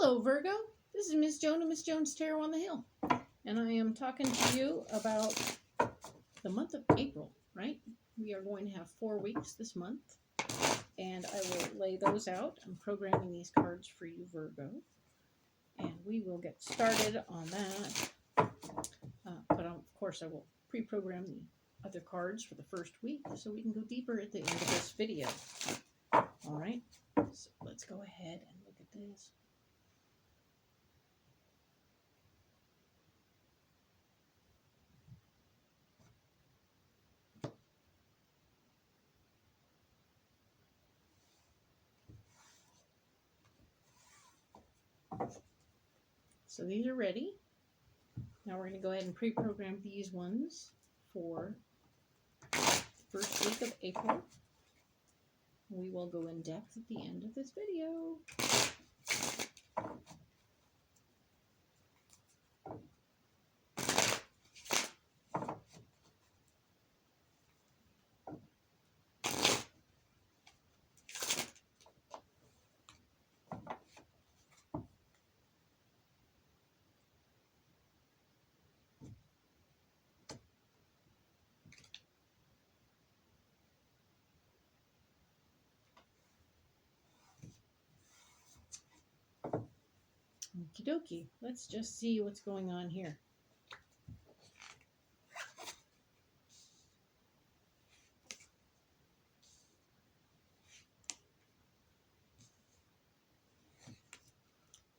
Hello, Virgo. This is Miss Joan of Miss Joan's Tarot on the Hill. And I am talking to you about the month of April, right? We are going to have 4 weeks this month. And I will lay those out. I'm programming these cards for you, Virgo. And we will get started on that. But of course, I will pre-program the other cards for the first week so we can go deeper at the end of this video. All right, so let's go ahead and look at this. So these are ready. Now we're going to go ahead and pre-program these ones for the first week of April. We will go in depth at the end of this video. Okie dokie. Let's just see what's going on here.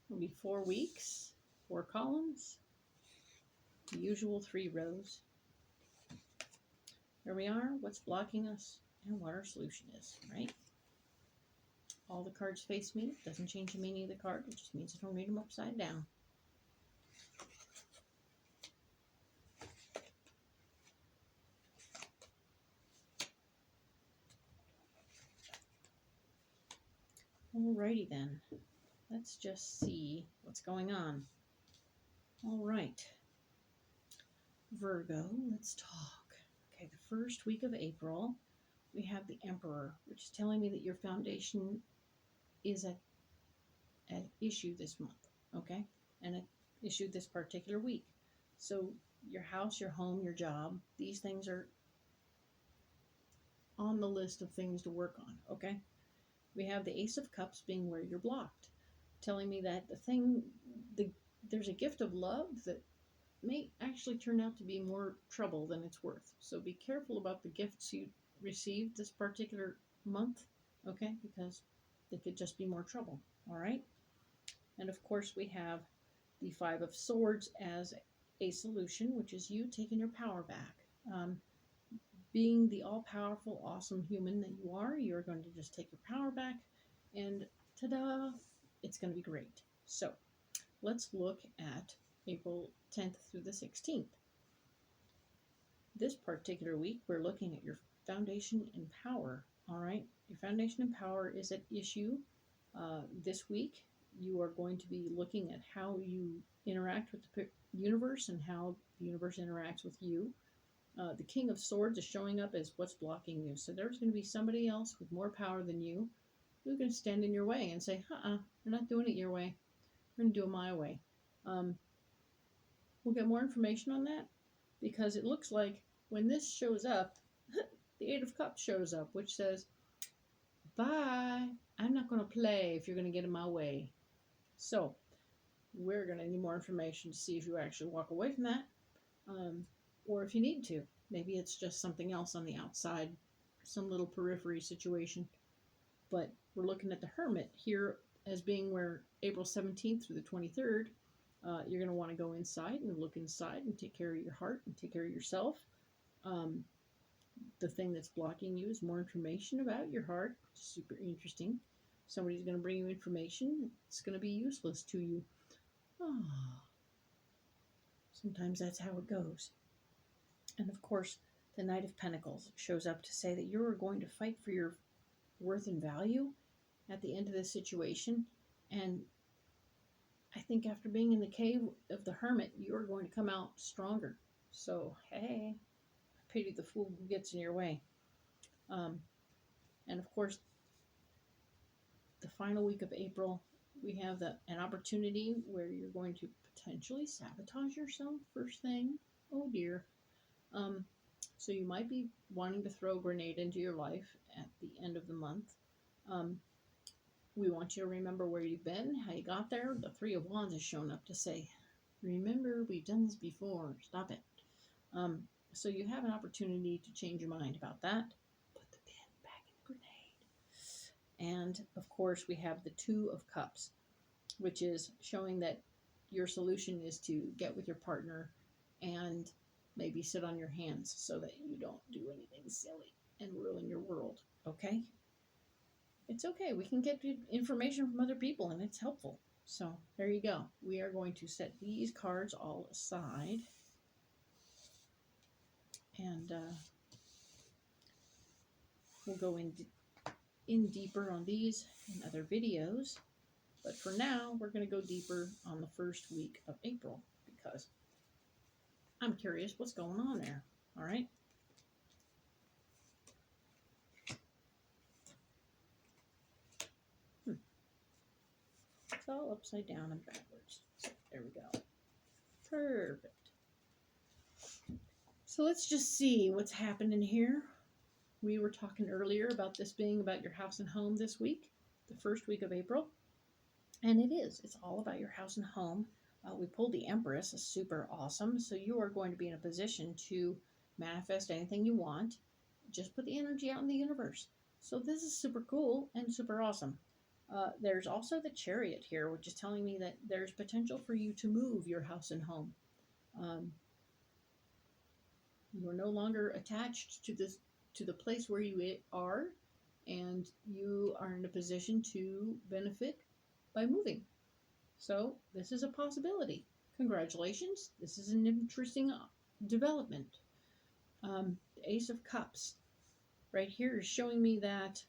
It'll be 4 weeks, 4 columns, the usual 3 rows. There we are, what's blocking us and what our solution is, right? All the cards face me. Doesn't change the meaning of the card. It just means I don't read them upside down. Alrighty then. Let's just see what's going on. All right. Virgo, let's talk. Okay, the first week of April, we have the Emperor, which is telling me that your foundation is at issue this month, okay? And at issue this particular week. So your house, your home, your job, these things are on the list of things to work on, okay? We have the Ace of Cups being where you're blocked, telling me that there's a gift of love that may actually turn out to be more trouble than it's worth. So be careful about the gifts you receive this particular month, okay? Because they could just be more trouble, all right? And of course, we have the Five of Swords as a solution, which is you taking your power back. Being the all-powerful, awesome human that you are, you're going to just take your power back, and ta-da, it's going to be great. So let's look at April 10th through the 16th. This particular week, we're looking at your foundation and power, all right? Your foundation and power is at issue this week. You are going to be looking at how you interact with the universe and how the universe interacts with you. The King of Swords is showing up as what's blocking you. So there's going to be somebody else with more power than you who's going to stand in your way and say, we're not doing it your way. We're going to do it my way. We'll get more information on that because it looks like when this shows up, the Eight of Cups shows up, which says, bye, I'm not going to play if you're going to get in my way. So we're going to need more information to see if you actually walk away from that. Or if you need to. Maybe it's just something else on the outside, some little periphery situation. But we're looking at the Hermit here as being where April 17th through the 23rd, you're going to want to go inside and look inside and take care of your heart and take care of yourself. The thing that's blocking you is more information about your heart. Super interesting. Somebody's going to bring you information. It's going to be useless to you. Oh. Sometimes that's how it goes. And of course, the Knight of Pentacles shows up to say that you're going to fight for your worth and value at the end of this situation. And I think after being in the cave of the Hermit, you're going to come out stronger. So, hey, I pity the fool who gets in your way. And of course, the final week of April, we have an opportunity where you're going to potentially sabotage yourself first thing. Oh dear. So you might be wanting to throw a grenade into your life at the end of the month. We want you to remember where you've been, how you got there. The Three of Wands has shown up to say, remember, we've done this before. Stop it. So you have an opportunity to change your mind about that. Put the pin back in the grenade. And, of course, we have the Two of Cups, which is showing that your solution is to get with your partner and maybe sit on your hands so that you don't do anything silly and ruin your world, okay? It's okay. We can get information from other people, and it's helpful. So there you go. We are going to set these cards all aside. And we'll go in deeper on these in other videos. But for now, we're going to go deeper on the first week of April because I'm curious what's going on there. All right? It's all upside down and backwards. So there we go. Perfect. So let's just see what's happening here. We were talking earlier about this being about your house and home this week, the first week of April. And it is. It's all about your house and home. We pulled the Empress, super awesome. So you are going to be in a position to manifest anything you want. Just put the energy out in the universe. So this is super cool and super awesome. There's also the Chariot here, which is telling me that there's potential for you to move your house and home. You are no longer attached to the place where you are, and you are in a position to benefit by moving. So this is a possibility. Congratulations. This is an interesting development. The Ace of Cups right here is showing me that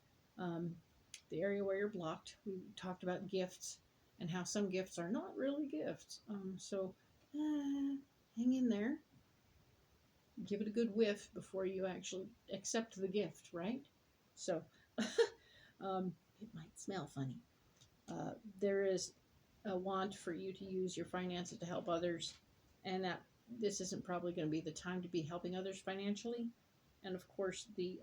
the area where you're blocked, we talked about gifts and how some gifts are not really gifts. So hang in there. Give it a good whiff before you actually accept the gift, right? So it might smell funny. There is a want for you to use your finances to help others, and that this isn't probably going to be the time to be helping others financially. And of course, the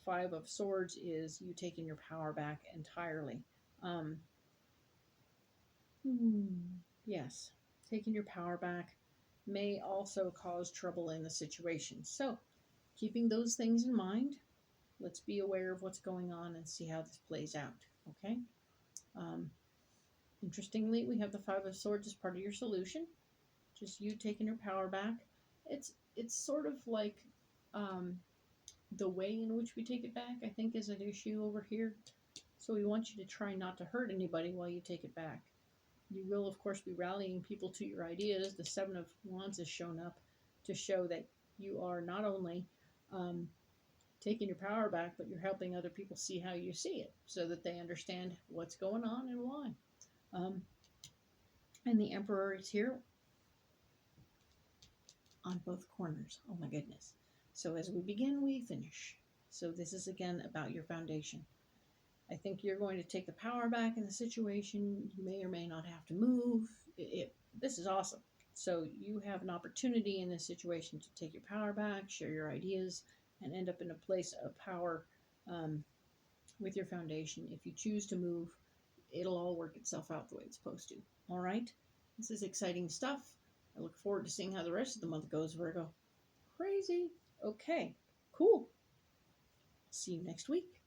Five of Swords is you taking your power back entirely. Yes, taking your power back may also cause trouble in the situation. So, keeping those things in mind, let's be aware of what's going on and see how this plays out, okay? Interestingly, we have the Five of Swords as part of your solution. Just you taking your power back. It's sort of like the way in which we take it back, I think, is an issue over here. So we want you to try not to hurt anybody while you take it back. You will, of course, be rallying people to your ideas. The Seven of Wands has shown up to show that you are not only taking your power back, but you're helping other people see how you see it so that they understand what's going on and why. And the Emperor is here on both corners. Oh my goodness. So as we begin, we finish. So this is again about your foundation. I think you're going to take the power back in the situation. You may or may not have to move. This is awesome. So you have an opportunity in this situation to take your power back, share your ideas, and end up in a place of power with your foundation. If you choose to move, it'll all work itself out the way it's supposed to. All right? This is exciting stuff. I look forward to seeing how the rest of the month goes, Virgo. Crazy. Okay, cool. See you next week.